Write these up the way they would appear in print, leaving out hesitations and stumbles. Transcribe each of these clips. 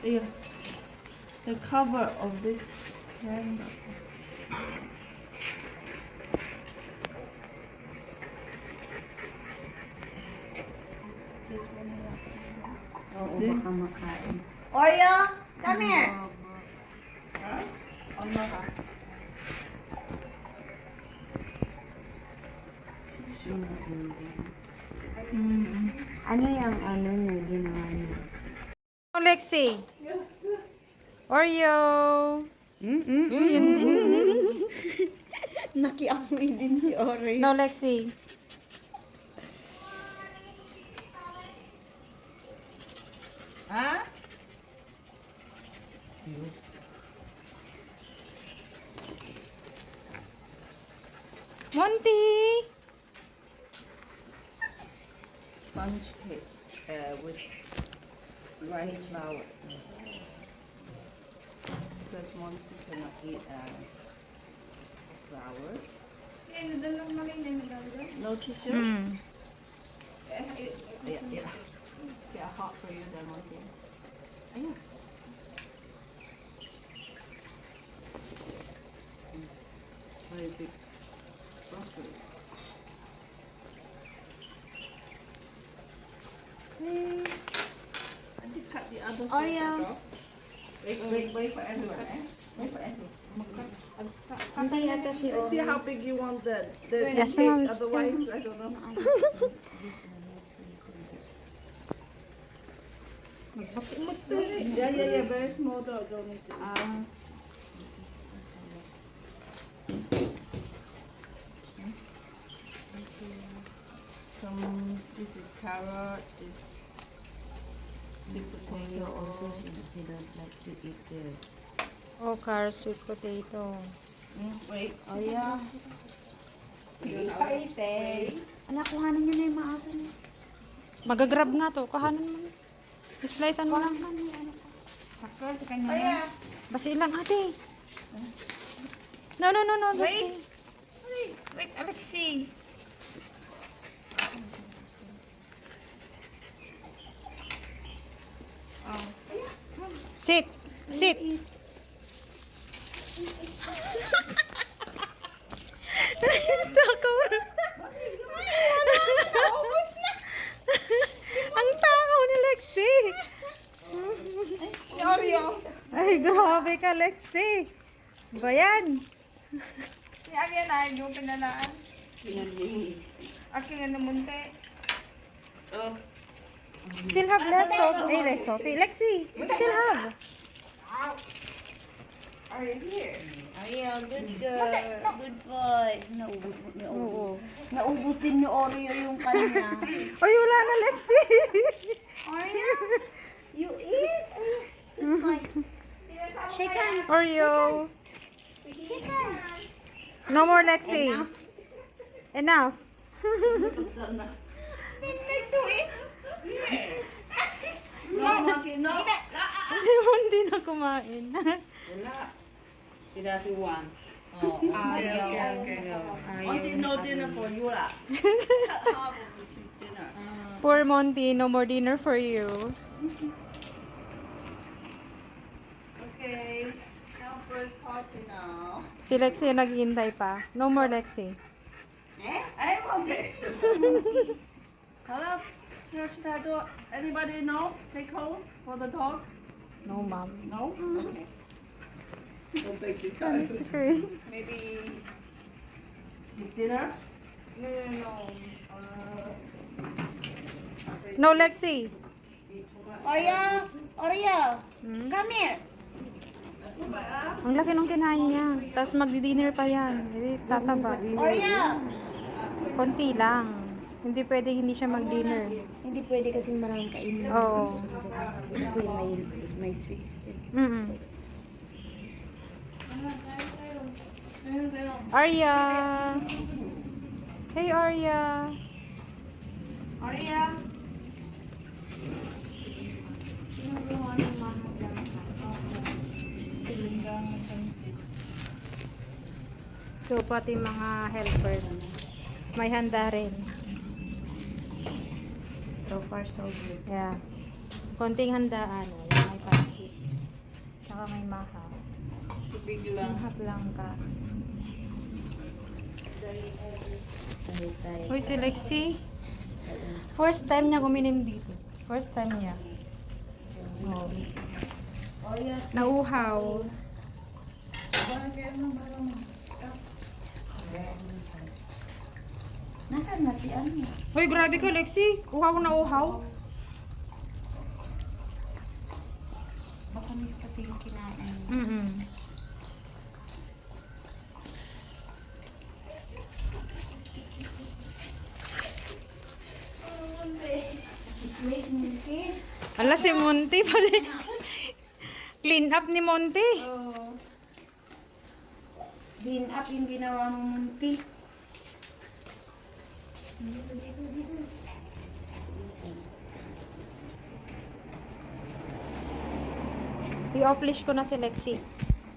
the cover of this candle. This one. Oo, See? baka makain. Oreo, come here. Huh? 엄마 가. Ano yung ano niya, ginawa niya? Lexi. Oreo. Nakiamoy din si Oreo. No, Lexi. 아? Monty. Sponge cake with rice flour. Because Monty cannot eat flour. No tissue? Mm. Yeah. Yeah, hot for you then, Monty. Ayun. Very big broccoli. I did cut the other Oreo. Wait for everyone, eh? Wait for everyone. Hindi ata si Let's see how big you want the Yes, cake, ma'am. otherwise I don't know. Yeah, very small though, don't need to. This is carrot, this sweet Oreo potato. also, he don't like to eat the... Oh, carrot sweet potato. Wait. Oreo. Excited. Anak, kuhanin niyo na yung maaso niya. Magagrab nga to. Kahanan mo. Slicean mo lang. Sakto sa kanya na. Basi lang ate. No. Wait. Lexi. Wait, Alexi. Sit. Sit. Takaw. Ang takaw ni Lexi. Oreo. Ay, grabe ka, Lexi. Ba yan? Si Arya na, yung pinalaan. Aking ano munti. Oh. Still have less salt. Less salt. Lexi, still have. Are you here? Oreo, good girl. Good boy. Naubos mo ni Oreo. Oo. Naubos din ni Oreo yung kanya. Ay, wala na, Lexi. Oreo, you eat? Good boy. Shake hand. Oreo. Shake hand. No more, Lexi. Enough. No, Monty, no. Si Monty na kumain. Wala. Tira si Juan. Okay. Monty, no dinner for you lah. Half of the dinner. Poor Monty, no more dinner for you. Okay. Now break party now. Si Lexi yung naghihintay pa. No more, Lexi. Hey, Monty. Hello. Anybody know? Take home for the dog? No, ma'am. No? Okay. Don't take this It's okay. Maybe... Eat dinner? No. No, Lexi. Oreo. Oreo. Hmm? Come here. Ang laki nung kinain niya. Tapos magdi-dinner pa yan. Hindi tataba. Oreo. Konti lang. Hindi pwedeng hindi siya mag-dinner. Hindi pwede kasi maraming kainin. Oo. Kasi may sweets. Mm-mm. Arya! Hey, Arya! Oreo. So, pati mga helpers, may handa rin. So far, so good. Yeah. Konting handaan. Wala, may pansit. Tsaka may maha. Tubig lang. Mahat lang ka. Tayo. Uy, si Lexi. First time niya uminom dito. First time niya. Oh. Oh, yes. Nauhaw. Nasaan na si ano? Uy, grabe ka, Lexi. Uhaw na uhaw. Baka miss kasi yung kinain. Mm-mm. Wait, Milky. Ala, si Monty pala. Clean up ni Monty. Oh. Clean up yung ginawa mo, Munti. I-off-leash ko na si Lexi.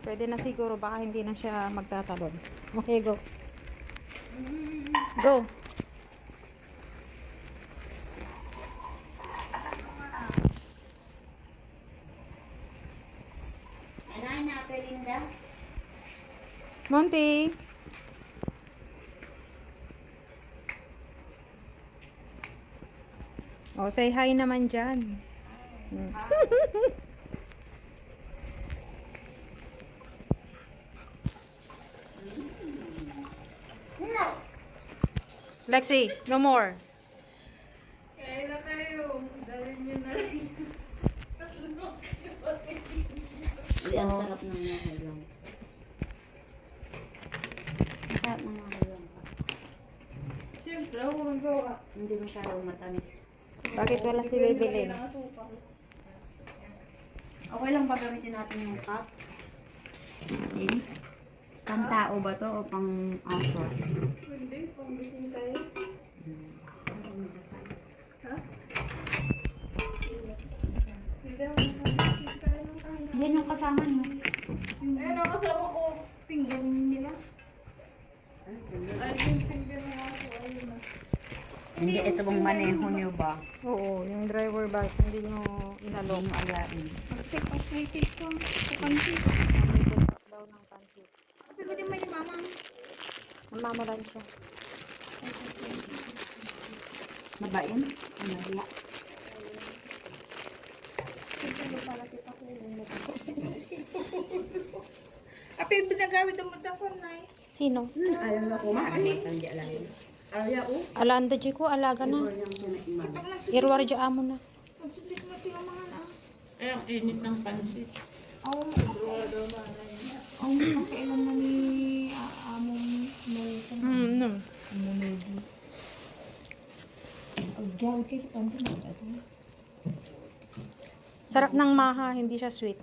Pwede na siguro, baka hindi na siya magtatalon. Okay, go. Go. Ano na, Ate Linda? Monty. Oh, say hi naman dyan. Lexi, no more. Kaya na kayo. Dalhin niyo na rin. Hindi, ang sarap ng mga lang. Ang sarap ng mga lang. Siyempre, ako magawa. Hindi masyadong matamis. Bakit wala si Bebelin? Okay lang ba gamitin natin yung cup? Hindi. Pang tao ba to o pang aso? Hindi, pang-gising tayo. Ha? Hindi, pang-gising tayo ng kain. Yan yung kasama nyo. Ayun, nakasama ko. Pinggan nila. Ay, yung finger ng aso. Ayun na. Hindi, ito bang maneho nyo ba? Oo, yung driver bus, hindi nyo inalok. Yung alain. Mag-take off my take ko. Sa pansit. Daw ng pansit. Pwede mo ni Mama. Mamamulan siya. Mabain? Ang mahiya. Ape, binagawid ang matapon na eh. Sino? Ayaw na kumain. Hindi alain. Ayaw o. Alanda di ko, alaga na. Irwar di amo na. Magsublik mo ito yung mga na. Ay, ang init ng pansit. Ang kailan na ni among No. Gawin kayo pansin mo ito. Sarap ng maha, hindi siya sweet.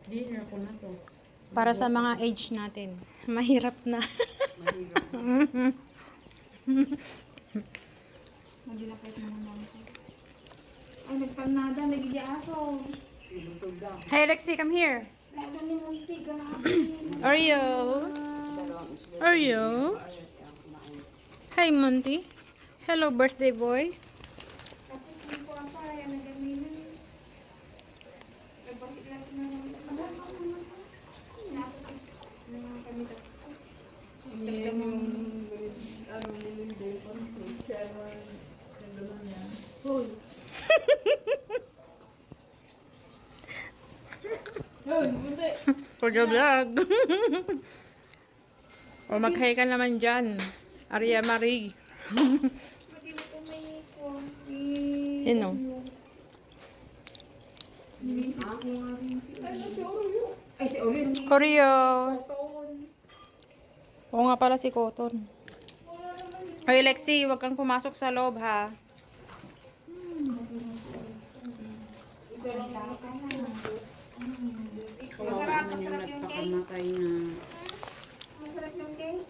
Dinner ko na to. Para sa mga age natin. Mahirap na. Magilapit na naman ko. Ay, nagpanada, nagiging aso. Hey Lexi, come here. Lalo ni Munti, grabe. Oreo. Oreo. Hi Monty. Hello birthday boy. Tapos hindi ko apa, yan nagaminan. Nagpasit lang na naman. Yan yung ano nilindi ko si Sharon. Nagdala niya. Hoy! Hoy, hindi! For the vlog. O mag-hi ka naman dyan. Aria Marie. Pwede mo ito may ko. Sino? Minisip ko nga rin si Oreo. Ay, si Oreo, si Oreo. Cotton. Oo nga pala si Cotton. Wala naman yun. Hoy Lexi, huwag kang pumasok sa loob ha. Masarap, masarap yung cake. Nagpakamatay na. Masarap yung cake.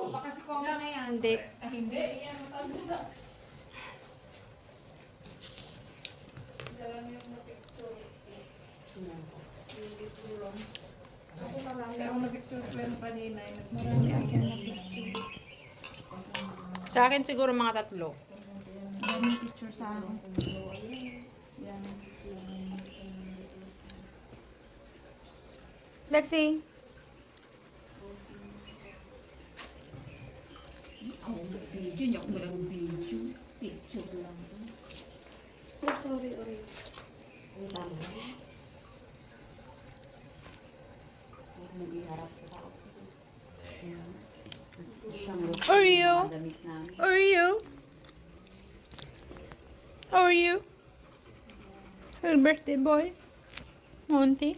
Baka si Coco na yan. Hindi. Hindi, yan ang pagdala. Kaya ako nag-picture ko yung kanina. Marami akong na-picture. Sa akin siguro mga 3. Maraming picture sa akin. Lexi. Video, hindi ako walang video. Picture lang. Oh, sorry, Oreo. Nag-iharap sa tao. Oreo. Damit namin. Oreo. How are you? Happy birthday, boy. Monty.